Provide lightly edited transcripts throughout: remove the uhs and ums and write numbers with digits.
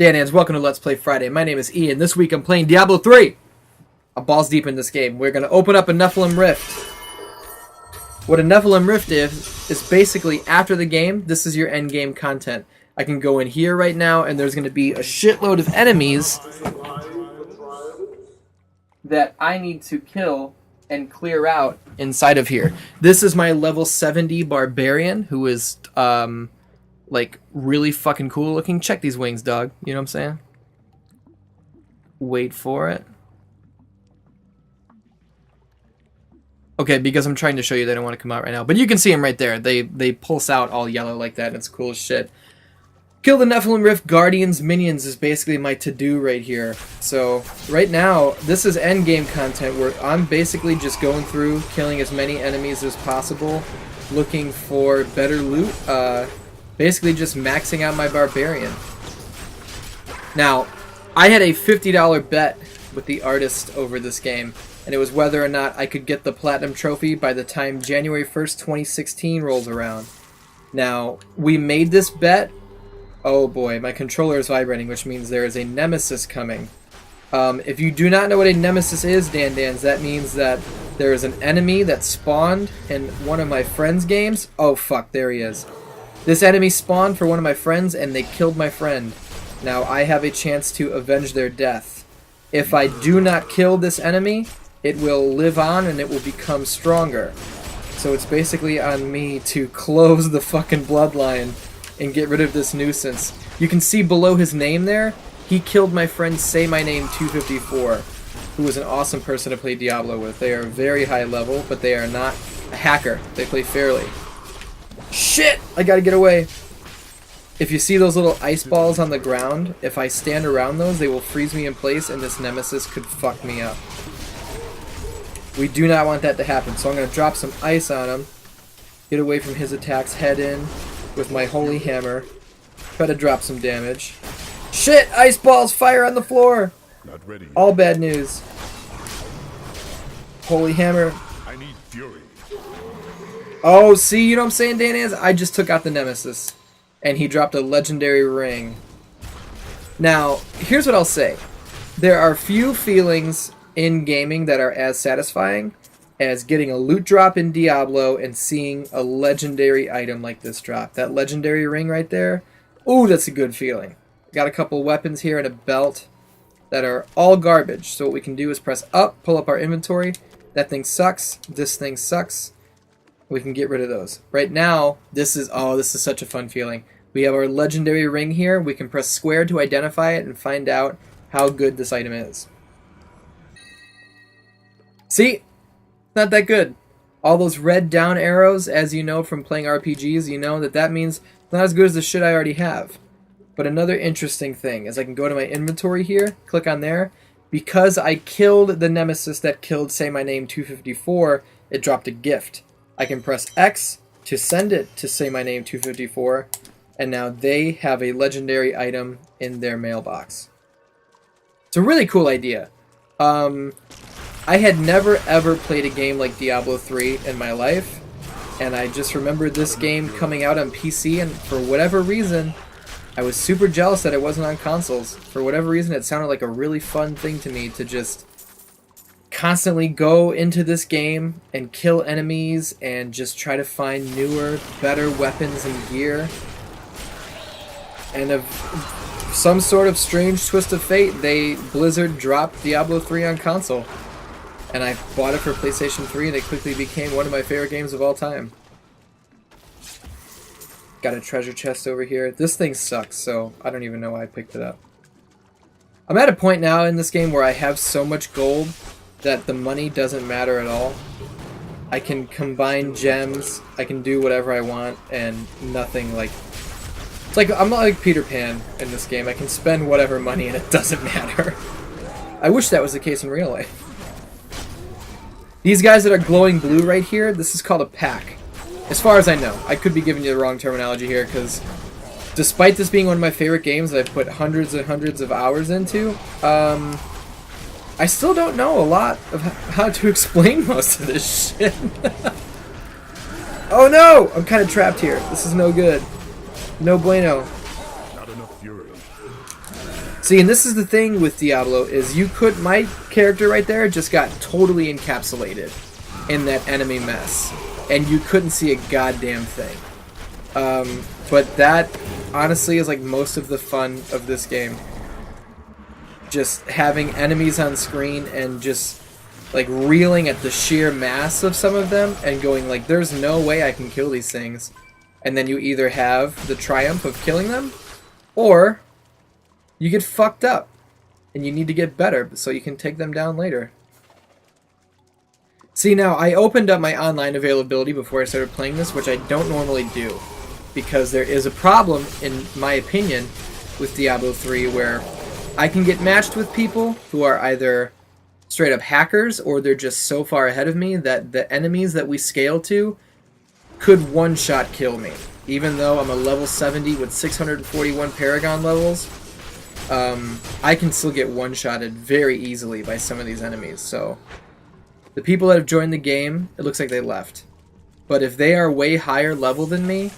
DanDans, welcome to Let's Play Friday. My name is Ian. This week I'm playing Diablo 3. I'm balls deep in this game. We're going to open up a Nephalem Rift. What a Nephalem Rift is basically after the game, this is your end game content. I can go in here right now and there's going to be a shitload of enemies that I need to kill and clear out inside of here. This is my level 70 Barbarian who is like really fucking cool looking. Check these wings, dog. You know what I'm saying? Wait for it. Okay, because I'm trying to show you they don't want to come out right now. But you can see them right there. They pulse out all yellow like that and it's cool as shit. Kill the Nephalem Rift Guardians minions is basically my to-do right here. So, right now, this is endgame content where I'm basically just going through, killing as many enemies as possible, looking for better loot, basically just maxing out my Barbarian. Now, I had a $50 bet with the artist over this game, and it was whether or not I could get the Platinum Trophy by the time January 1st, 2016 rolls around. Now, we made this bet. Oh boy, my controller is vibrating, which means there is a nemesis coming. If you do not know what a nemesis is, DanDans, that means that there is an enemy that spawned in one of my friend's games. Oh fuck, there he is. This enemy spawned for one of my friends and they killed my friend. Now I have a chance to avenge their death. If I do not kill this enemy, it will live on and it will become stronger. So it's basically on me to close the fucking bloodline and get rid of this nuisance. You can see below his name there, he killed my friend Say My Name 254, who was an awesome person to play Diablo with. They are very high level, but they are not a hacker. They play fairly. Shit! I gotta get away. If you see those little ice balls on the ground, if I stand around those, they will freeze me in place and this nemesis could fuck me up. We do not want that to happen, so I'm gonna drop some ice on him, get away from his attacks, head in with my holy hammer, try to drop some damage. Shit! Ice balls! Fire on the floor! Not ready. All bad news. Holy hammer. I need fury. Oh, see, you know what I'm saying, DanDans? I just took out the nemesis, and he dropped a legendary ring. Now, here's what I'll say. There are few feelings in gaming that are as satisfying as getting a loot drop in Diablo and seeing a legendary item like this drop. That legendary ring right there, ooh, that's a good feeling. Got a couple weapons here and a belt that are all garbage. So what we can do is press up, pull up our inventory. That thing sucks. This thing sucks. We can get rid of those. Right now, this is such a fun feeling. We have our legendary ring here. We can press square to identify it and find out how good this item is. See? Not that good. All those red down arrows, as you know from playing RPGs, you know that means it's not as good as the shit I already have. But another interesting thing is I can go to my inventory here, click on there. Because I killed the nemesis that killed Say My Name 254, it dropped a gift. I can press X to send it to Say My Name 254, and now they have a legendary item in their mailbox. It's a really cool idea. I had never ever played a game like Diablo 3 in my life, and I just remember this game coming out on PC, and for whatever reason, I was super jealous that it wasn't on consoles. For whatever reason, it sounded like a really fun thing to me to just constantly go into this game and kill enemies and just try to find newer, better weapons and gear. And of some sort of strange twist of fate, Blizzard dropped Diablo 3 on console. And I bought it for PlayStation 3 and it quickly became one of my favorite games of all time. Got a treasure chest over here. This thing sucks, so I don't even know why I picked it up. I'm at a point now in this game where I have so much gold that the money doesn't matter at all. I can combine gems, I can do whatever I want, and nothing like... It's like, I'm not like Peter Pan in this game. I can spend whatever money and it doesn't matter. I wish that was the case in real life. These guys that are glowing blue right here, this is called a pack. As far as I know. I could be giving you the wrong terminology here, because despite this being one of my favorite games that I've put hundreds and hundreds of hours into, I still don't know a lot of how to explain most of this shit. Oh no! I'm kind of trapped here. This is no good. No bueno. Not enough fury. See, and this is the thing with Diablo, is my character right there just got totally encapsulated in that enemy mess, and you couldn't see a goddamn thing. But that, honestly, is like most of the fun of this game. Just having enemies on screen and just like reeling at the sheer mass of some of them and going like, there's no way I can kill these things. And then you either have the triumph of killing them, or you get fucked up and you need to get better so you can take them down later. See, now I opened up my online availability before I started playing this, which I don't normally do, because there is a problem, in my opinion, with Diablo 3 where I can get matched with people who are either straight up hackers or they're just so far ahead of me that the enemies that we scale to could one-shot kill me. Even though I'm a level 70 with 641 Paragon levels, I can still get one-shotted very easily by some of these enemies. So the people that have joined the game, it looks like they left. But if they are way higher level than me,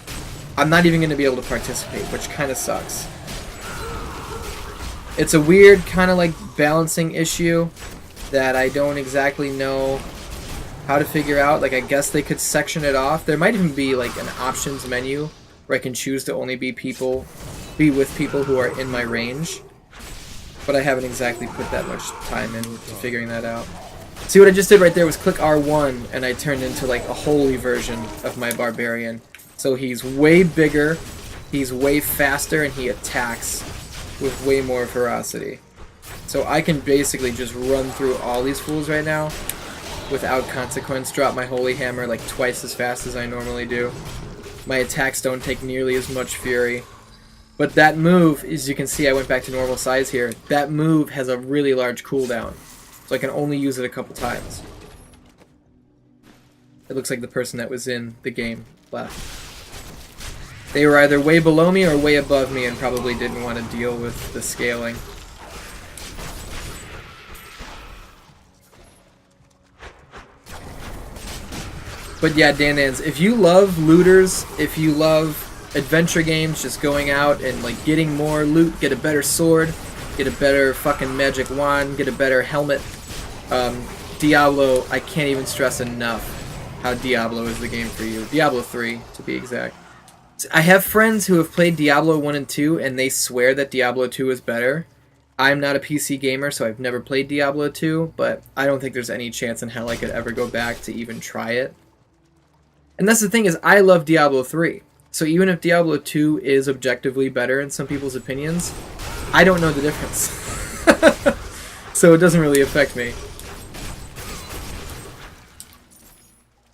I'm not even going to be able to participate, which kind of sucks. It's a weird kind of like balancing issue that I don't exactly know how to figure out. Like, I guess they could section it off. There might even be like an options menu where I can choose to only be with people who are in my range. But I haven't exactly put that much time into figuring that out. See, what I just did right there was click R1 and I turned into like a holy version of my Barbarian. So he's way bigger, he's way faster, and he attacks with way more ferocity. So I can basically just run through all these fools right now without consequence, drop my holy hammer like twice as fast as I normally do. My attacks don't take nearly as much fury. But that move, as you can see, I went back to normal size here, that move has a really large cooldown. So I can only use it a couple times. It looks like the person that was in the game left. They were either way below me or way above me and probably didn't want to deal with the scaling. But yeah, DanDans, if you love looters, if you love adventure games, just going out and like getting more loot, get a better sword, get a better fucking magic wand, get a better helmet, Diablo, I can't even stress enough how Diablo is the game for you. Diablo 3, to be exact. I have friends who have played Diablo 1 and 2, and they swear that Diablo 2 is better. I'm not a PC gamer, so I've never played Diablo 2, but I don't think there's any chance in hell I could ever go back to even try it. And that's the thing, is I love Diablo 3. So even if Diablo 2 is objectively better in some people's opinions, I don't know the difference. So it doesn't really affect me.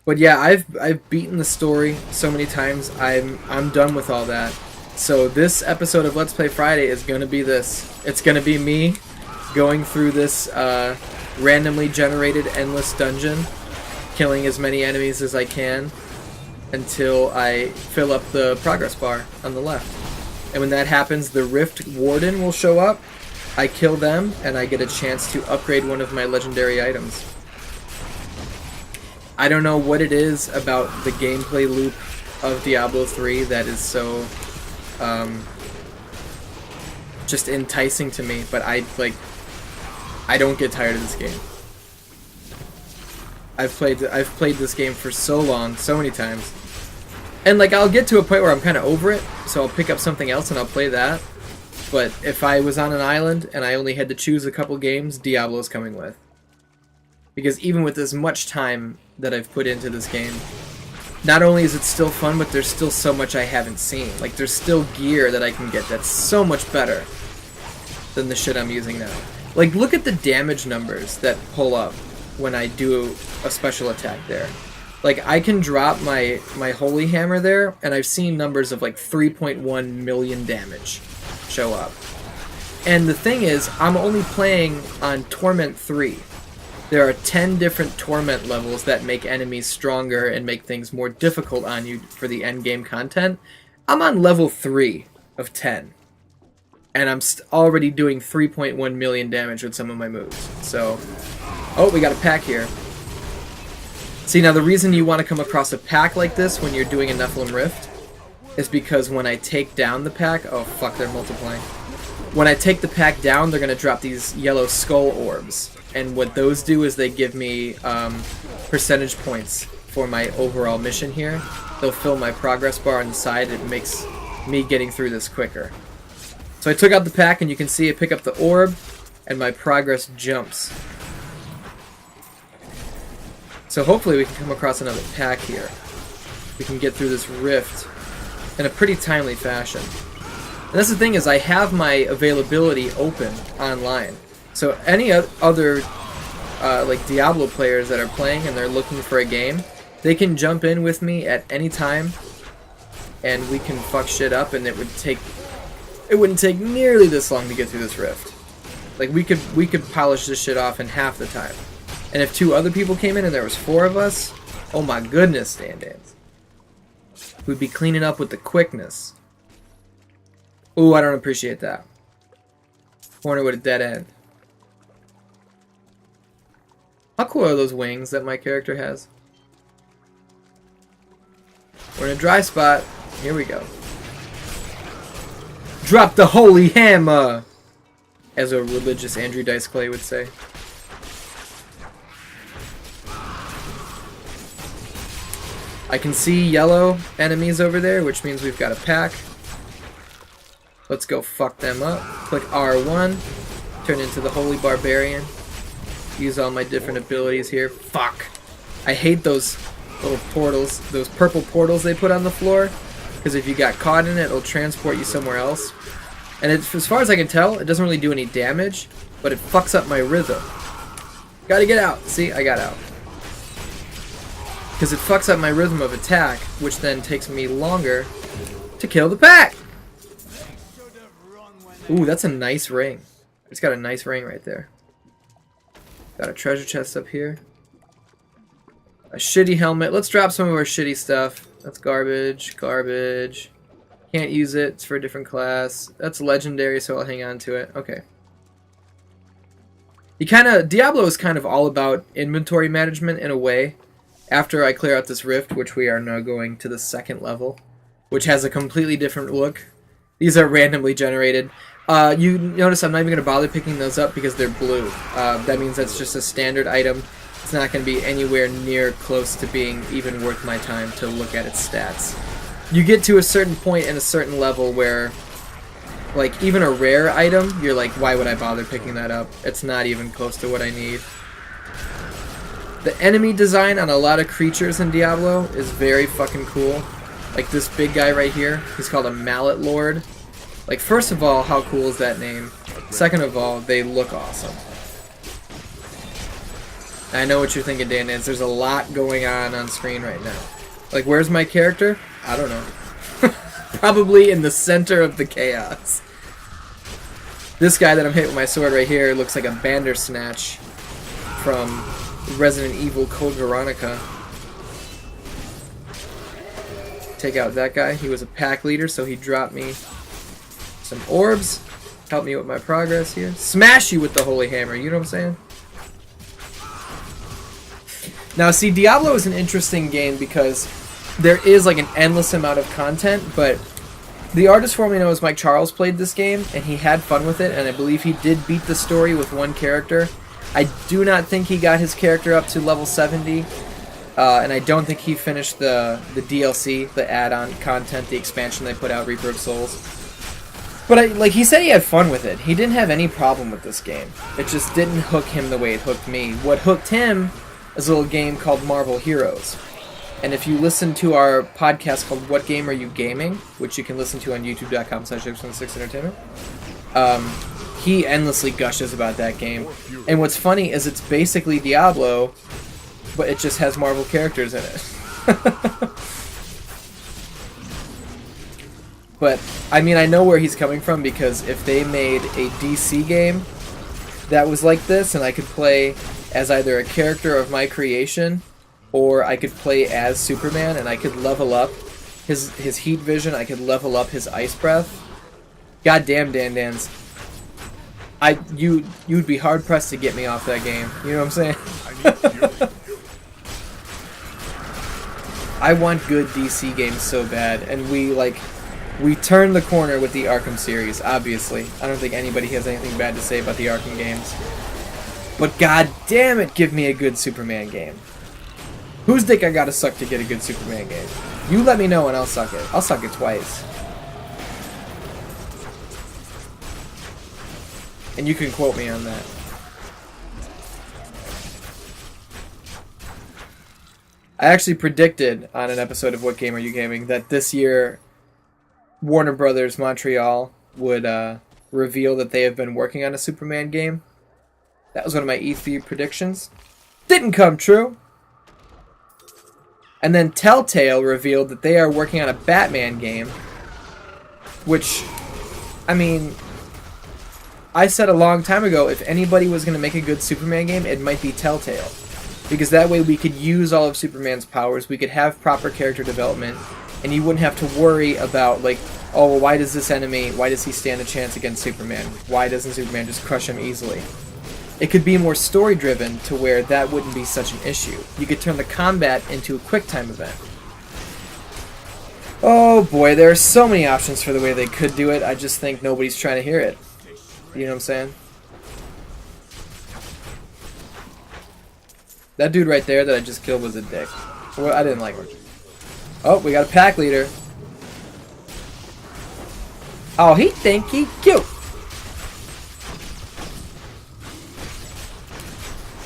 But yeah, I've beaten the story so many times. I'm done with all that. So this episode of Let's Play Friday is gonna be this. It's gonna be me going through this randomly generated endless dungeon, killing as many enemies as I can until I fill up the progress bar on the left. And when that happens, the Rift Warden will show up. I kill them, and I get a chance to upgrade one of my legendary items. I don't know what it is about the gameplay loop of Diablo 3 that is so just enticing to me, but I don't get tired of this game. I've played this game for so long, so many times. And like, I'll get to a point where I'm kind of over it, so I'll pick up something else and I'll play that. But if I was on an island and I only had to choose a couple games, Diablo's coming with. Because even with as much time that I've put into this game, not only is it still fun, but there's still so much I haven't seen. Like, there's still gear that I can get that's so much better than the shit I'm using now. Like, look at the damage numbers that pull up when I do a special attack there. Like, I can drop my holy hammer there, and I've seen numbers of like 3.1 million damage show up. And the thing is, I'm only playing on Torment 3. There are 10 different Torment levels that make enemies stronger and make things more difficult on you for the endgame content. I'm on level 3 of 10. And I'm already doing 3.1 million damage with some of my moves. So, oh, we got a pack here. See, now the reason you want to come across a pack like this when you're doing a Nephalem Rift is because when I take down the pack... Oh, fuck, they're multiplying. When I take the pack down, they're going to drop these yellow skull orbs. And what those do is they give me percentage points for my overall mission here. They'll fill my progress bar on the side. It makes me getting through this quicker. So I took out the pack, and you can see I pick up the orb, and my progress jumps. So hopefully we can come across another pack here. We can get through this rift in a pretty timely fashion. And that's the thing, is I have my availability open online. So any other like Diablo players that are playing and they're looking for a game, they can jump in with me at any time, and we can fuck shit up, and it wouldn't take nearly this long to get through this rift. Like we could polish this shit off in half the time. And if 2 other people came in and there was 4 of us, oh my goodness, DanDans. We'd be cleaning up with the quickness. Ooh, I don't appreciate that. Corner with a dead end. How cool are those wings that my character has? We're in a dry spot. Here we go. Drop the holy hammer! As a religious Andrew Dice Clay would say. I can see yellow enemies over there, which means we've got a pack. Let's go fuck them up. Click R1. Turn into the Holy Barbarian. Use all my different abilities here. Fuck! I hate those little portals, those purple portals they put on the floor. Because if you got caught in it, it'll transport you somewhere else. And as far as I can tell, it doesn't really do any damage, but it fucks up my rhythm. Gotta get out. See, I got out. Because it fucks up my rhythm of attack, which then takes me longer to kill the pack. Ooh, that's a nice ring. It's got a nice ring right there. Got a treasure chest up here. A shitty helmet. Let's drop some of our shitty stuff. That's garbage. Garbage. Can't use it. It's for a different class. That's legendary, so I'll hang on to it. Okay. Diablo is kind of all about inventory management in a way. After I clear out this rift, which we are now going to the 2nd level, which has a completely different look. These are randomly generated. You notice I'm not even going to bother picking those up because they're blue. That means that's just a standard item. It's not going to be anywhere near close to being even worth my time to look at its stats. You get to a certain point in a certain level where, like, even a rare item, you're like, why would I bother picking that up? It's not even close to what I need. The enemy design on a lot of creatures in Diablo is very fucking cool. Like this big guy right here, he's called a Mallet Lord. Like, first of all, how cool is that name? Second of all, they look awesome. I know what you're thinking, DanDans. There's a lot going on screen right now. Like, where's my character? I don't know. Probably in the center of the chaos. This guy that I'm hitting with my sword right here looks like a Bandersnatch from Resident Evil Code Veronica. Take out that guy. He was a pack leader, so he dropped me some orbs. Help me with my progress here. Smash you with the Holy Hammer, you know what I'm saying? Now, see, Diablo is an interesting game because there is like an endless amount of content, but the artist formerly known as Mike Charles played this game, and he had fun with it, and I believe he did beat the story with one character. I do not think he got his character up to level 70, and I don't think he finished the DLC, the add-on content, the expansion they put out, Reaper of Souls. But like he said, he had fun with it. He didn't have any problem with this game. It just didn't hook him the way it hooked me. What hooked him is a little game called Marvel Heroes. And if you listen to our podcast called What Game Are You Gaming, which you can listen to on youtube.com/X16Entertainment, he endlessly gushes about that game. And what's funny is it's basically Diablo, but it just has Marvel characters in it. But, I mean, I know where he's coming from, because if they made a DC game that was like this, and I could play as either a character of my creation, or I could play as Superman, and I could level up his heat vision, I could level up his ice breath. Goddamn, DanDans. You'd be hard pressed to get me off that game. You know what I'm saying? I want good DC games so bad, and we We turned the corner with the Arkham series, obviously. I don't think anybody has anything bad to say about the Arkham games. But god damn it, give me a good Superman game. Whose dick I gotta suck to get a good Superman game? You let me know and I'll suck it. I'll suck it twice. And you can quote me on that. I actually predicted on an episode of What Game Are You Gaming that this year Warner Brothers Montreal would reveal that they have been working on a Superman game. That was one of my E3 predictions. Didn't come true. And then Telltale revealed that they are working on a Batman game. Which, I mean, I said a long time ago, if anybody was going to make a good Superman game, it might be Telltale. Because that way we could use all of Superman's powers, we could have proper character development, and you wouldn't have to worry about, like, oh, well, why does this enemy, why does he stand a chance against Superman? Why doesn't Superman just crush him easily? It could be more story-driven to where that wouldn't be such an issue. You could turn the combat into a quick-time event. Oh boy, there are so many options for the way they could do it, I just think nobody's trying to hear it. You know what I'm saying? That dude right there that I just killed was a dick. Well, I didn't like him. Oh, we got a pack leader. Oh, he think he cute.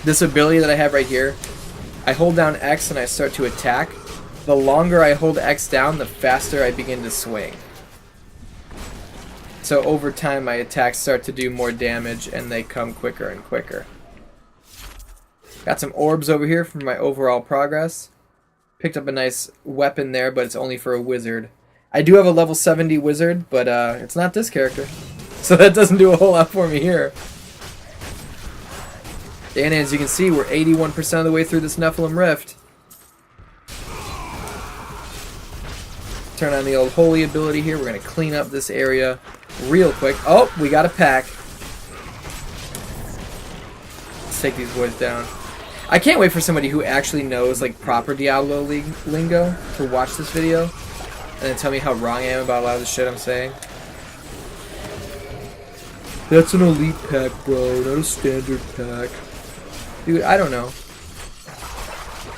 This ability that I have right here, I hold down X and I start to attack. The longer I hold X down, the faster I begin to swing. So over time, my attacks start to do more damage and they come quicker and quicker. Got some orbs over here for my overall progress. Picked up a nice weapon there, but it's only for a wizard. I do have a level 70 wizard, but it's not this character. So that doesn't do a whole lot for me here. And as you can see, we're 81% of the way through this Nephalem Rift. Turn on the old holy ability here. We're going to clean up this area real quick. Oh, we got a pack. Let's take these boys down. I can't wait for somebody who actually knows like proper Diablo lingo to watch this video and then tell me how wrong I am about a lot of the shit I'm saying. That's an elite pack, bro, not a standard pack. Dude, I don't know.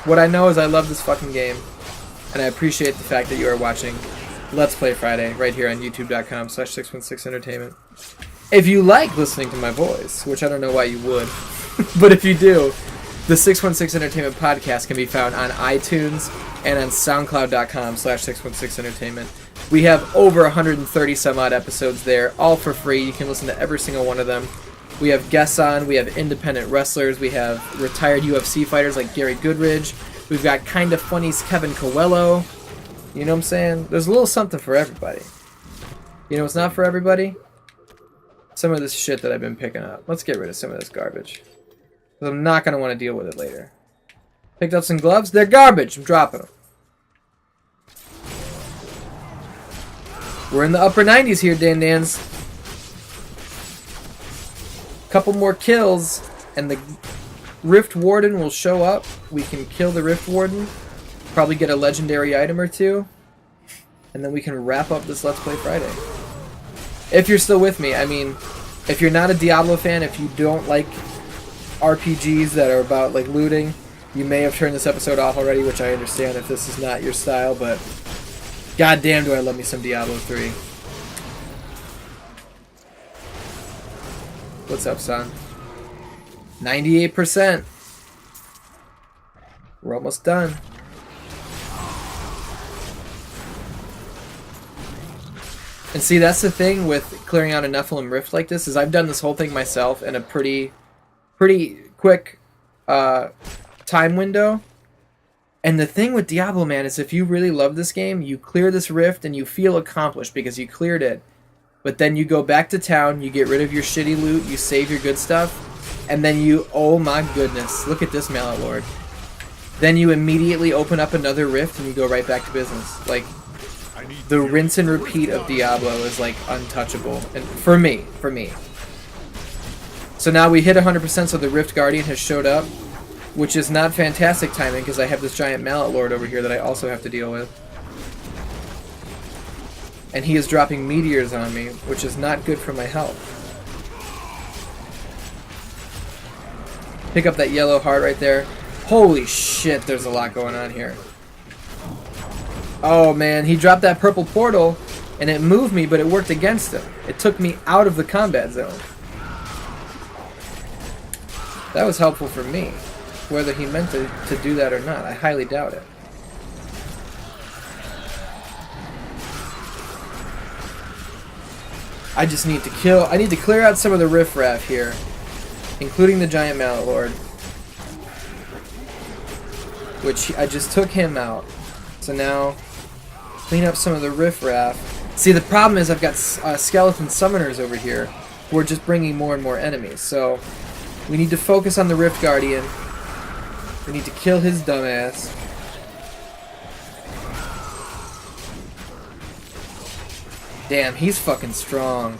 What I know is I love this fucking game, and I appreciate the fact that you are watching Let's Play Friday right here on youtube.com/616entertainment. If you like listening to my voice, which I don't know why you would, but if you do, the 616 Entertainment podcast can be found on iTunes and on SoundCloud.com/616entertainment. We have over 130 some odd episodes there, all for free. You can listen to every single one of them. We have guests on, we have independent wrestlers, we have retired UFC fighters like Gary Goodridge. We've got Kinda Funny's Kevin Coelho. You know what I'm saying? There's a little something for everybody. You know what's not for everybody? Some of this shit that I've been picking up. Let's get rid of some of this garbage. Because I'm not going to want to deal with it later. Picked up some gloves. They're garbage. I'm dropping them. We're in the upper 90s here, DanDans. Couple more kills, and the Rift Warden will show up. We can kill the Rift Warden. Probably get a legendary item or two. And then we can wrap up this Let's Play Friday. If you're still with me, I mean, if you're not a Diablo fan, if you don't like RPGs that are about like looting, you may have turned this episode off already, which I understand if this is not your style, but goddamn do I love me some Diablo 3. What's up, son? 98%. We're almost done. And see, that's the thing with clearing out a Nephalem Rift like this, is I've done this whole thing myself in a pretty quick time window. And the thing with Diablo, man, is if you really love this game, you clear this rift and you feel accomplished because you cleared it. But then you go back to town, you get rid of your shitty loot, you save your good stuff, and then you, oh my goodness, look at this Mallet Lord. Then you immediately open up another rift and you go right back to business. Like, the rinse and repeat of Diablo is like untouchable. And for me. So now we hit 100%, so the Rift Guardian has showed up, which is not fantastic timing because I have this giant Mallet Lord over here that I also have to deal with. And he is dropping meteors on me, which is not good for my health. Pick up that yellow heart right there. Holy shit, there's a lot going on here. Oh man, he dropped that purple portal, and it moved me, but it worked against him. It took me out of the combat zone. That was helpful for me. Whether he meant to do that or not, I highly doubt it. I just need to kill... I need to clear out some of the riffraff here, including the giant mallet lord, which I just took him out. So now, clean up some of the riffraff. See, the problem is I've got skeleton summoners over here who are just bringing more and more enemies. So we need to focus on the Rift Guardian. We need to kill his dumbass. Damn, he's fucking strong.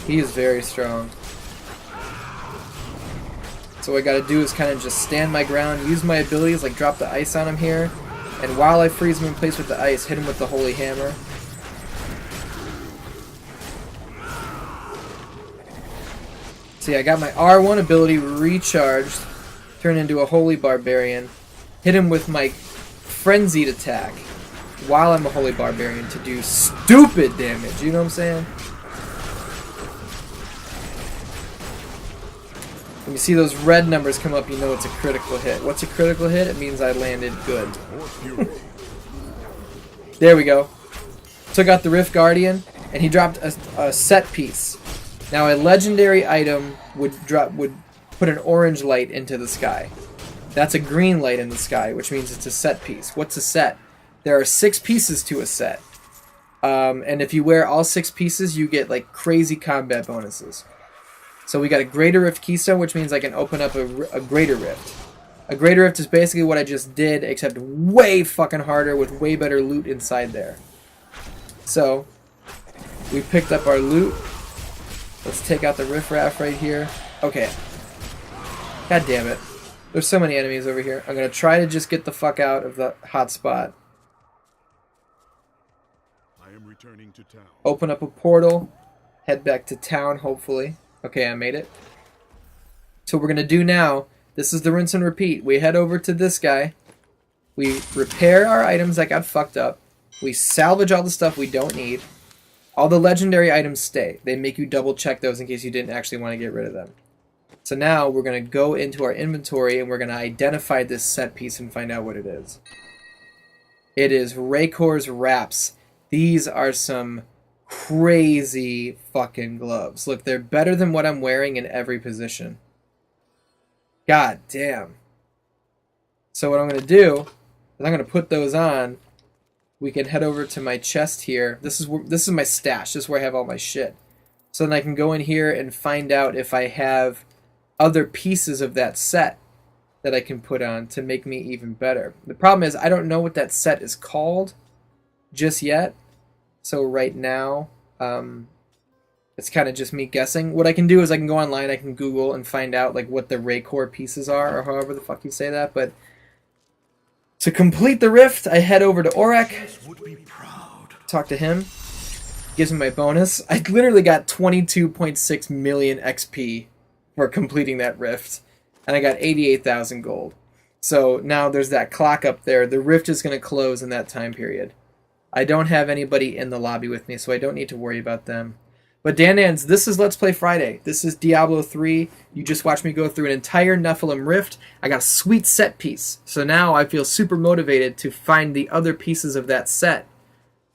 He is very strong. So what I gotta do is kind of just stand my ground, use my abilities, like drop the ice on him here, and while I freeze him in place with the ice, hit him with the Holy Hammer. See, I got my R1 ability recharged, turned into a Holy Barbarian, hit him with my Frenzied attack while I'm a Holy Barbarian to do stupid damage, you know what I'm saying? When you see those red numbers come up, you know it's a critical hit. What's a critical hit? It means I landed good. There we go. Took out the Rift Guardian, and he dropped a set piece. Now a legendary item would put an orange light into the sky. That's a green light in the sky, which means it's a set piece. What's a set? There are 6 pieces to a set. And if you wear all 6 pieces, you get like crazy combat bonuses. So we got a Greater Rift Keystone, which means I can open up a Greater Rift. A Greater Rift is basically what I just did, except way fucking harder with way better loot inside there. So, we picked up our loot. Let's take out the riffraff right here. Okay. God damn it. There's so many enemies over here. I'm going to try to just get the fuck out of the hot spot. I am returning to town. Open up a portal. Head back to town, hopefully. Okay, I made it. So what we're going to do now, this is the rinse and repeat. We head over to this guy. We repair our items that got fucked up. We salvage all the stuff we don't need. All the legendary items stay. They make you double check those in case you didn't actually want to get rid of them. So now we're going to go into our inventory and we're going to identify this set piece and find out what it is. It is Raycor's Wraps. These are some crazy fucking gloves. Look, they're better than what I'm wearing in every position. God damn. So what I'm going to do is I'm going to put those on. We can head over to my chest here. This is my stash. This is where I have all my shit. So then I can go in here and find out if I have other pieces of that set that I can put on to make me even better. The problem is I don't know what that set is called just yet. So right now, it's kind of just me guessing. What I can do is I can go online, I can Google and find out like what the Raycor pieces are, or however the fuck you say that. But to complete the rift, I head over to Orek, talk to him, gives me my bonus. I literally got 22.6 million XP for completing that rift, and I got 88,000 gold. So now there's that clock up there. The rift is going to close in that time period. I don't have anybody in the lobby with me, so I don't need to worry about them. But DanDans, this is Let's Play Friday. This is Diablo 3. You just watched me go through an entire Nephalem Rift. I got a sweet set piece. So now I feel super motivated to find the other pieces of that set.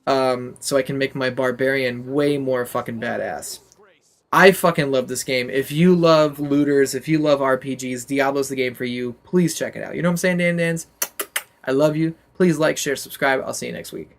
So I can make my Barbarian way more fucking badass. I fucking love this game. If you love looters, if you love RPGs, Diablo's the game for you. Please check it out. You know what I'm saying, DanDans? I love you. Please like, share, subscribe. I'll see you next week.